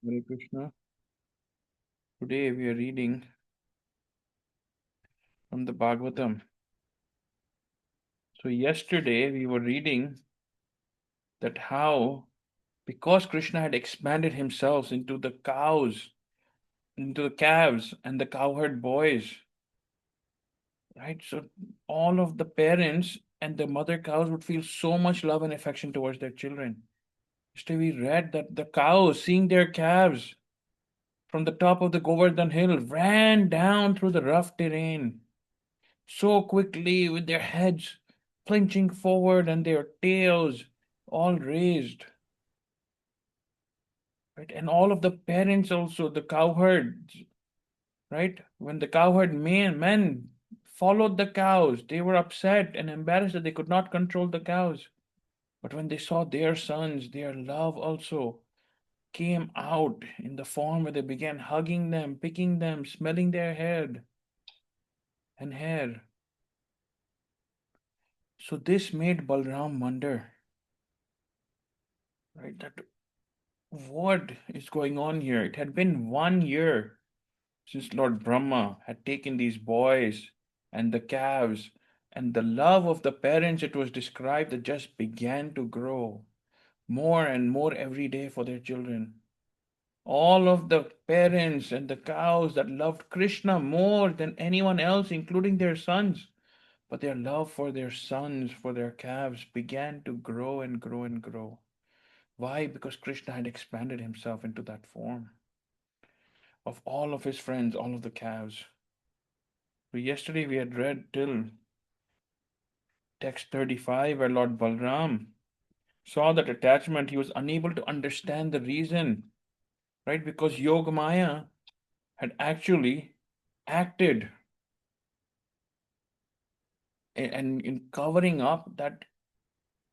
Hare Krishna. Today we are reading from the Bhagavatam. So, yesterday we were reading that how, because Krishna had expanded himself into the cows, into the calves, and the cowherd boys, right? So, all of the parents and the mother cows would feel so much love and affection towards their children. Yesterday we read that the cows, seeing their calves from the top of the Govardhan hill, ran down through the rough terrain so quickly with their heads flinching forward and their tails all raised. Right? And all of the parents also, the cowherds, right? When the cowherd men followed the cows, they were upset and embarrassed that they could not control the cows. But when they saw their sons, their love also came out in the form where they began hugging them, picking them, smelling their head and hair. So this made Balram wonder, right? That what is going on here? It had been 1 year since Lord Brahma had taken these boys and the calves, and the love of the parents, it was described, that just began to grow more and more every day for their children. All of the parents and the cows that loved Krishna more than anyone else, including their sons. But their love for their sons, for their calves, began to grow and grow and grow. Why? Because Krishna had expanded himself into that form of all of his friends, all of the calves. So yesterday we had read till text 35 where Lord Balram saw that attachment. He was unable to understand the reason, right? Because Yogamaya had actually acted and in covering up that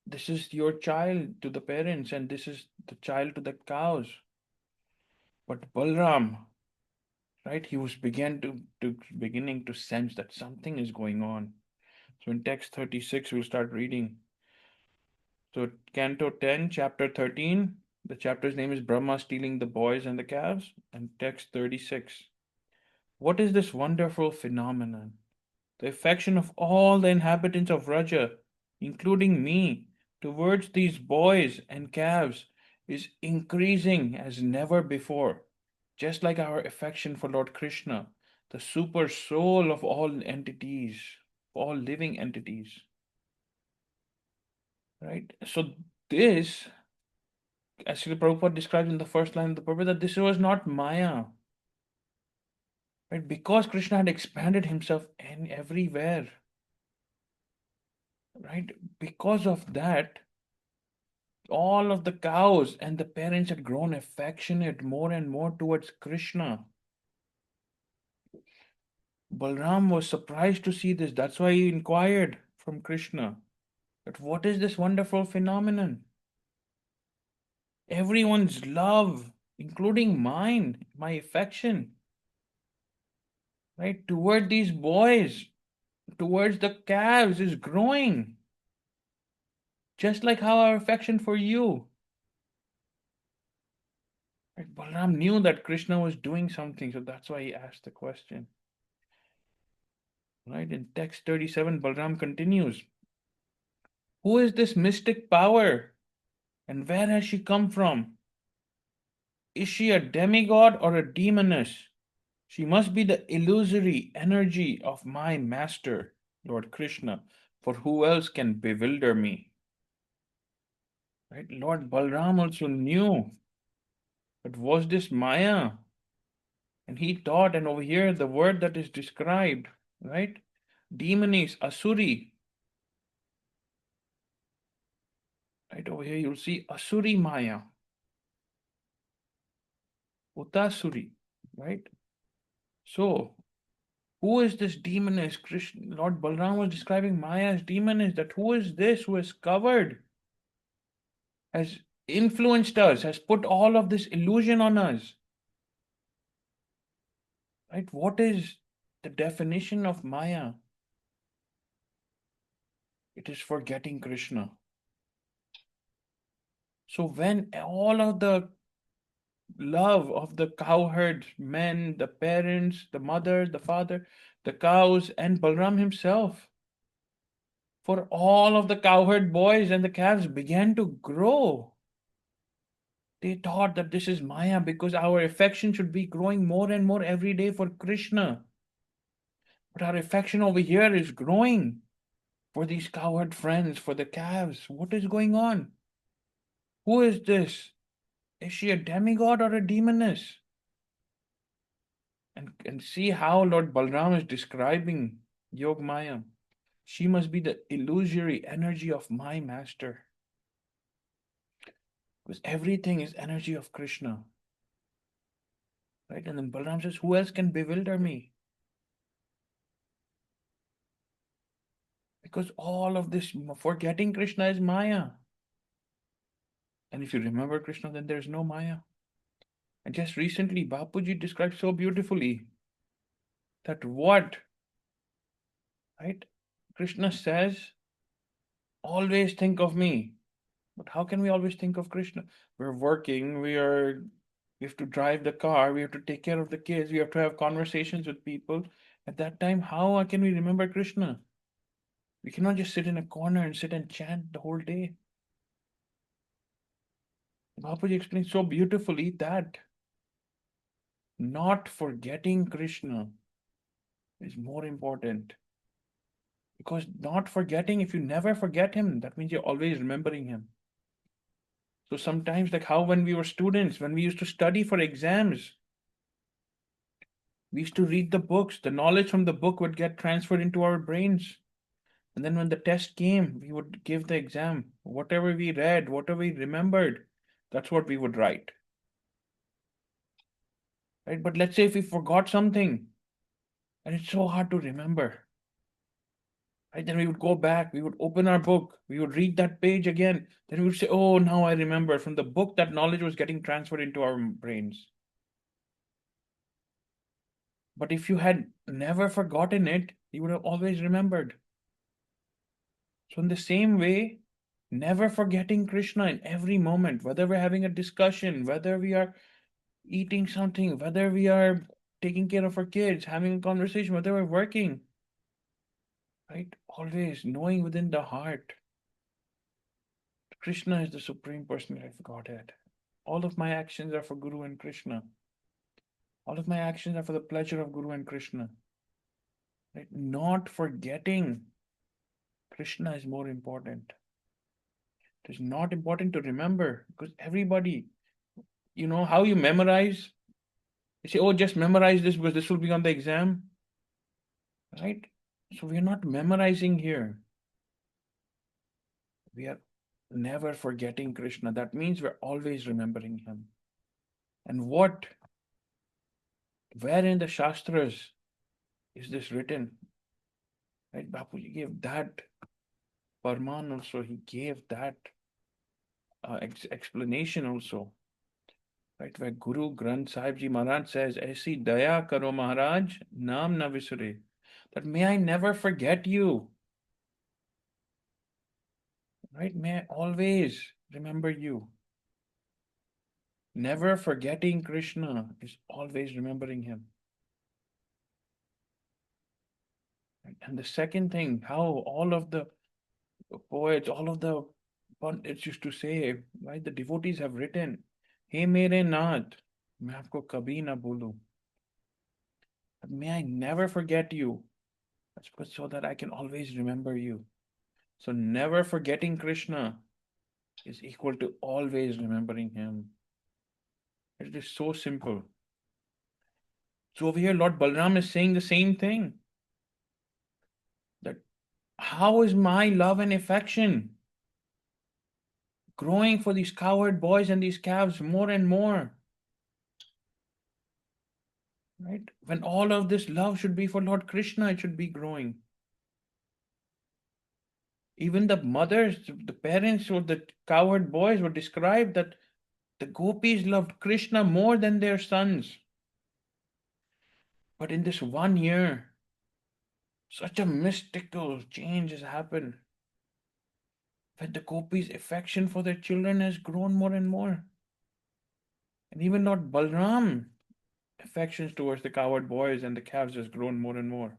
this is your child to the parents and this is the child to the cows. But Balram, right, he was beginning to sense that something is going on. So in text 36, we'll start reading. So Canto 10, Chapter 13, the chapter's name is Brahma stealing the boys and the calves, and text 36. What is this wonderful phenomenon? The affection of all the inhabitants of Raja, including me, towards these boys and calves is increasing as never before, just like our affection for Lord Krishna, the super soul of all entities, all living entities. Right? So this, as Srila Prabhupada describes in the first line of the Prabhupada, that this was not Maya. Right? Because Krishna had expanded himself in everywhere. Right? Because of that, all of the cows and the parents had grown affectionate more and more towards Krishna. Balram was surprised to see this. That's why he inquired from Krishna that what is this wonderful phenomenon? Everyone's love, including mine, my affection, right, toward these boys, towards the calves is growing. Just like how our affection for you. Right? Balram knew that Krishna was doing something, so that's why he asked the question. Right? In text 37, Balram continues. Who is this mystic power? And where has she come from? Is she a demigod or a demoness? She must be the illusory energy of my master, Lord Krishna, for who else can bewilder me? Right? Lord Balram also knew that was this Maya? And he taught, and over here the word that is described, right? Demonis, Asuri. Right over here you'll see Asuri Maya, Utasuri, right? So, who is this demoness? Krishna, Lord Balram was describing Maya as demoness. That who is this who has covered, has influenced us, has put all of this illusion on us? Right? What is the definition of Maya? It is forgetting Krishna. So when all of the love of the cowherd men, the parents, the mother, the father, the cows, and Balram himself. For all of the cowherd boys and the calves began to grow. They thought that this is Maya because our affection should be growing more and more every day for Krishna. But our affection over here is growing for these cowherd friends, for the calves. What is going on? Who is this? Is she a demigod or a demoness? And see how Lord Balram is describing Yog Maya. She must be the illusory energy of my master. Because everything is energy of Krishna. Right? And then Balram says, who else can bewilder me? Because all of this forgetting Krishna is Maya. And if you remember Krishna, then there's no Maya. And just recently, Bapuji described so beautifully that what, right? Krishna says, always think of me. But how can we always think of Krishna? We're working, we have to drive the car, we have to take care of the kids, we have to have conversations with people. At that time, how can we remember Krishna? We cannot just sit in a corner and sit and chant the whole day. Bapuji explains so beautifully that not forgetting Krishna is more important. Because not forgetting, if you never forget him, that means you're always remembering him. So sometimes, like how when we were students, when we used to study for exams, we used to read the books, the knowledge from the book would get transferred into our brains. And then when the test came, we would give the exam. Whatever we read, whatever we remembered, that's what we would write. Right? But let's say if we forgot something and it's so hard to remember, right? Then we would go back, we would open our book, we would read that page again. Then we would say, oh, now I remember. From the book, that knowledge was getting transferred into our brains. But if you had never forgotten it, you would have always remembered. So, in the same way, never forgetting Krishna in every moment, whether we're having a discussion, whether we are eating something, whether we are taking care of our kids, having a conversation, whether we're working, right? Always knowing within the heart, Krishna is the Supreme Personality of Godhead. All of my actions are for Guru and Krishna. All of my actions are for the pleasure of Guru and Krishna. Right? Not forgetting Krishna is more important. It is not important to remember because everybody, how you memorize. You say, oh, just memorize this because this will be on the exam. Right? So we're not memorizing here. We are never forgetting Krishna. That means we're always remembering him. And where in the Shastras is this written? Right? Bapuji gave that Parman also, he gave that explanation also. Right? Where Guru Granth Sahib Ji Maharaj says, Aisi daya karo Maharaj, naam na visure. That may I never forget you. Right? May I always remember you. Never forgetting Krishna is always remembering him. Right? And the second thing, how all of the poets, all of the pundits used to say, right? The devotees have written, Hey mere Nath, मैं आपको कभी ना भूलूं. But may I never forget you. That's because so that I can always remember you. So never forgetting Krishna is equal to always remembering him. It is so simple. So over here, Lord Balram is saying the same thing. That how is my love and affection growing for these cowherd boys and these calves more and more? Right? When all of this love should be for Lord Krishna, it should be growing. Even the mothers, the parents, or the cowherd boys were described that the gopis loved Krishna more than their sons. But in this 1 year, such a mystical change has happened. When the gopis' affection for their children has grown more and more. And even Lord Balram, affections towards the coward boys and the calves has grown more and more.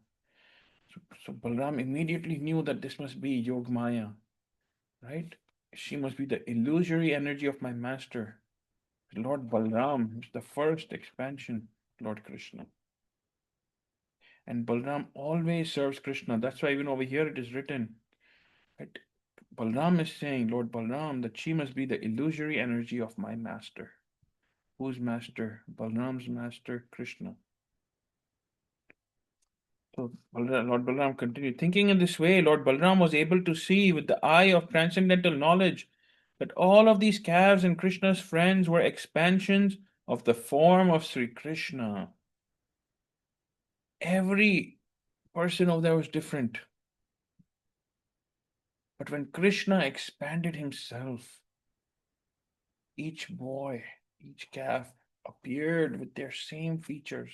So Balram immediately knew that this must be Yog Maya, right? She must be the illusory energy of my master. Lord Balram is the first expansion, Lord Krishna. And Balram always serves Krishna. That's why even over here it is written, right? Balram is saying, Lord Balram, that she must be the illusory energy of my master. Whose master? Balram's master, Krishna. So Lord Balram continued. Thinking in this way, Lord Balram was able to see with the eye of transcendental knowledge that all of these calves and Krishna's friends were expansions of the form of Sri Krishna. Every person over there was different. But when Krishna expanded himself, each boy, each calf appeared with their same features,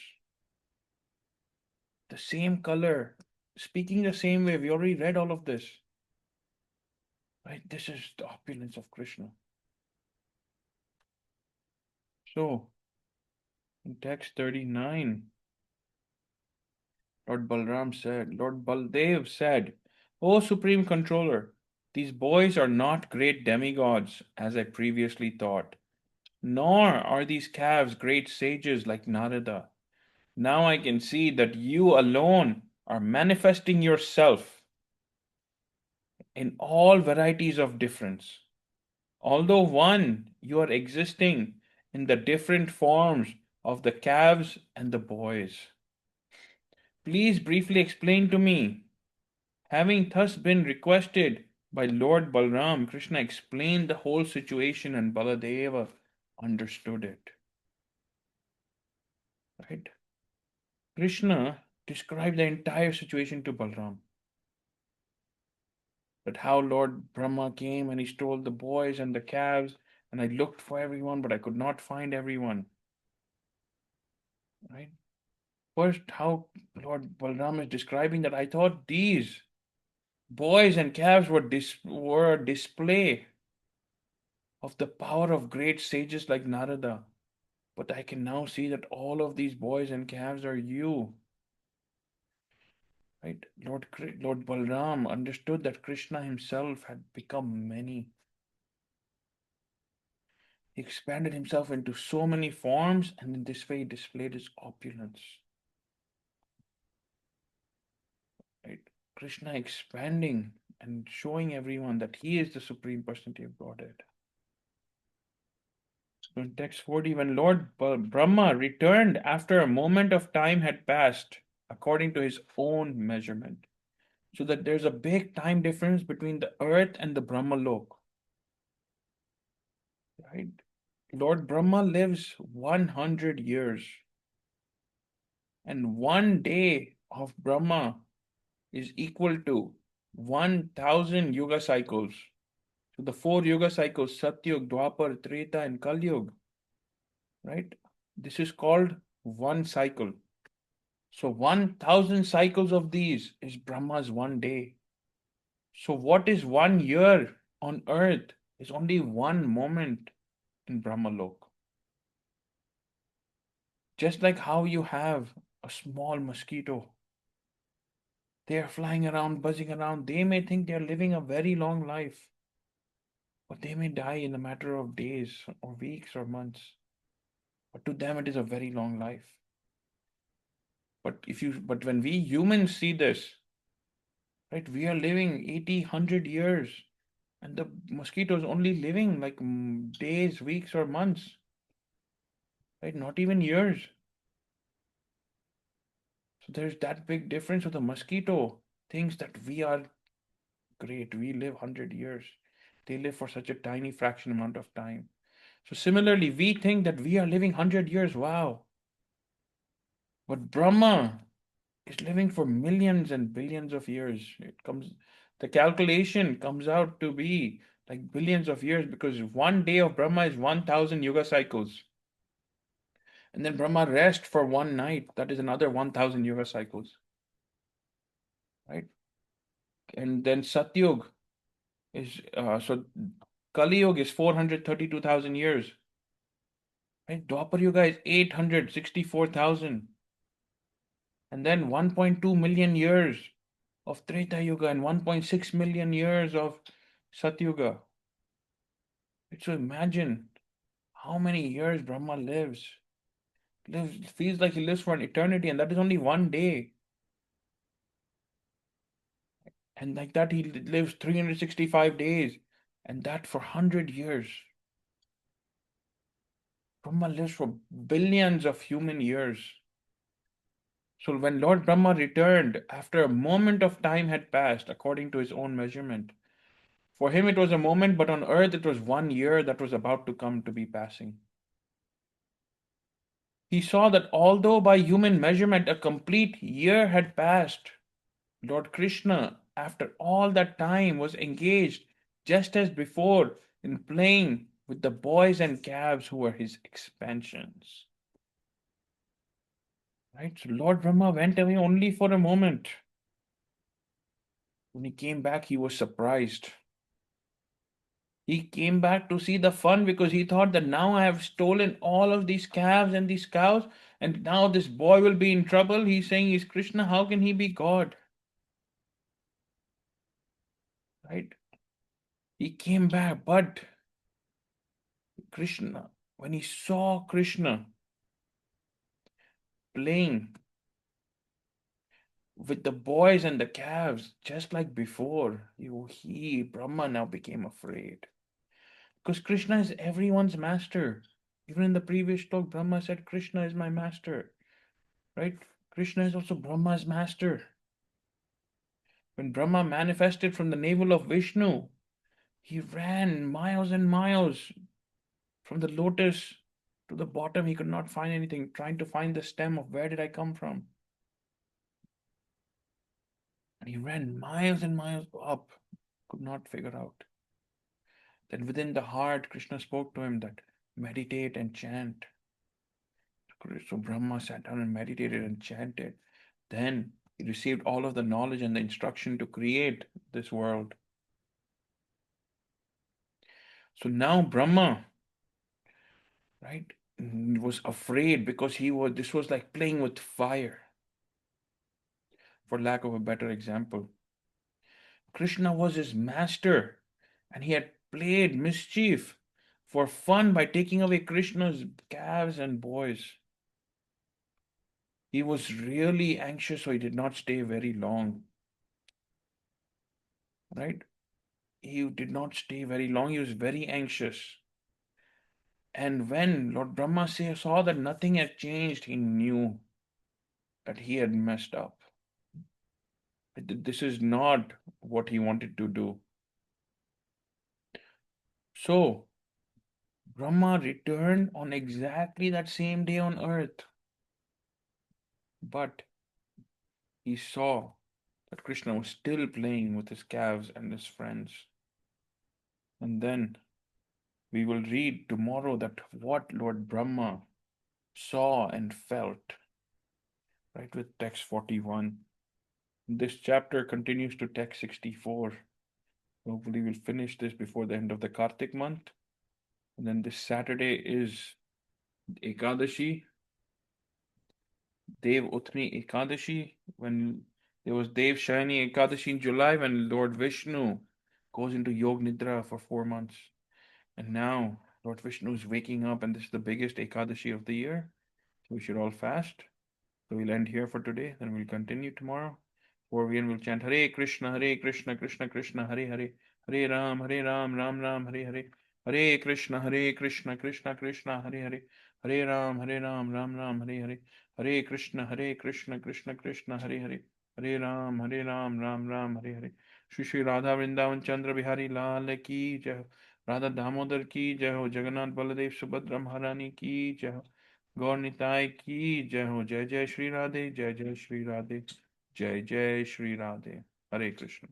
the same color, speaking the same way. We already read all of this. Right? This is the opulence of Krishna. So, in text 39, Lord Baldev said, O Supreme Controller, these boys are not great demigods, as I previously thought, nor are these calves great sages like Narada. Now I can see that you alone are manifesting yourself in all varieties of difference. Although one, you are existing in the different forms of the calves and the boys. Please briefly explain to me. Having thus been requested by Lord Balram, Krishna explained the whole situation and Baladeva understood it. Right? Krishna described the entire situation to Balram. That how Lord Brahma came and he stole the boys and the calves, and I looked for everyone, but I could not find everyone. Right? First, how Lord Balram is describing that I thought these boys and calves were a display of the power of great sages like Narada. But I can now see that all of these boys and calves are you. Right? Lord Balram understood that Krishna himself had become many. He expanded himself into so many forms, and in this way he displayed his opulence. Right? Krishna expanding and showing everyone that he is the Supreme Personality of Godhead. So in text 40, when Lord Brahma returned after a moment of time had passed, according to his own measurement, so that there's a big time difference between the earth and the Brahma Lok. Right? Lord Brahma lives 100 years, and one day of Brahma is equal to 1000 yuga cycles. So the four yuga cycles, Satyug, Dwapar, Treta, and Kalyug, right? This is called one cycle. So 1000 cycles of these is Brahma's one day. So what is 1 year on earth is only one moment in Brahmalok. Just like how you have a small mosquito. They are flying around, buzzing around. They may think they are living a very long life, but they may die in a matter of days or weeks or months. But to them, it is a very long life. But when we humans see this, right, we are living 80, 100 years, and the mosquito is only living like days, weeks, or months, right? Not even years. So there's that big difference with the mosquito. Thinks that we are great. We live 100 years. They live for such a tiny fraction amount of time. So similarly, we think that we are living 100 years. Wow. But Brahma is living for millions and billions of years. The calculation comes out to be like billions of years because one day of Brahma is 1000 yuga cycles. And then Brahma rests for one night. That is another 1000 yuga cycles. Right? And then Satyug so Kali Yuga is 432,000 years. Right? Dwapar Yuga is 864,000. And then 1.2 million years of Treta Yuga and 1.6 million years of Satyuga. So imagine how many years Brahma feels like he lives for an eternity, and that is only one day. And like that, he lives 365 days, and that for 100 years. Brahma lives for billions of human years. So when Lord Brahma returned, after a moment of time had passed, according to his own measurement, for him it was a moment, but on earth it was 1 year that was about to come to be passing. He saw that although by human measurement a complete year had passed, Lord Krishna, after all that time, was engaged, just as before, in playing with the boys and calves who were his expansions. Right? So Lord Brahma went away only for a moment. When he came back, he was surprised. He came back to see the fun because he thought that now I have stolen all of these calves and these cows, and now this boy will be in trouble. He's saying he's Krishna. How can he be God? Right? He came back, but Krishna, when he saw Krishna playing with the boys and the calves, just like before, Brahma, now became afraid. Because Krishna is everyone's master. Even in the previous talk, Brahma said, Krishna is my master. Right? Krishna is also Brahma's master. When Brahma manifested from the navel of Vishnu, he ran miles and miles from the lotus to the bottom. He could not find anything, trying to find the stem of where did I come from. And he ran miles and miles up, could not figure out. Then within the heart, Krishna spoke to him that meditate and chant. So Brahma sat down and meditated and chanted. Then he received all of the knowledge and the instruction to create this world. So now Brahma, right, was afraid because this was like playing with fire, for lack of a better example. Krishna was his master, and he had played mischief for fun by taking away Krishna's calves and boys. He was really anxious, so he did not stay very long. Right? He did not stay very long. He was very anxious. And when Lord Brahma saw that nothing had changed, he knew that he had messed up. This is not what he wanted to do. So, Brahma returned on exactly that same day on earth. But he saw that Krishna was still playing with his calves and his friends. And then we will read tomorrow that what Lord Brahma saw and felt, right, with text 41. This chapter continues to text 64. Hopefully, we'll finish this before the end of the Kartik month. And then this Saturday is Ekadashi, Dev Uthni Ekadashi, when there was Dev Shayani Ekadashi in July, when Lord Vishnu goes into Yog Nidra for 4 months. And now Lord Vishnu is waking up, and this is the biggest Ekadashi of the year. So we should all fast. So we'll end here for today, then we'll continue tomorrow. 4 p.m. we'll chant Hare Krishna, Krishna Krishna, Hare Hare, Hare Ram, Ram Ram, Hare Hare, Hare Krishna, Krishna Krishna, Hare Hare, Hare Ram, Ram Ram, Hare Hare, Hare Krishna, Krishna Krishna, Hare Hare, Hare Ram, Ram Ram, Hare Hare. Shri Shri Radha Vrindavan Chandra Bihari Lal ki jai ho, Radha Damodar ki jai ho, Jagannath Baladev Subhadra Maharani ki jai ho, गौर निताय की जय हो. जय जय श्री राधे, जय जय श्री राधे, जय जय श्री राधे. हरे कृष्ण.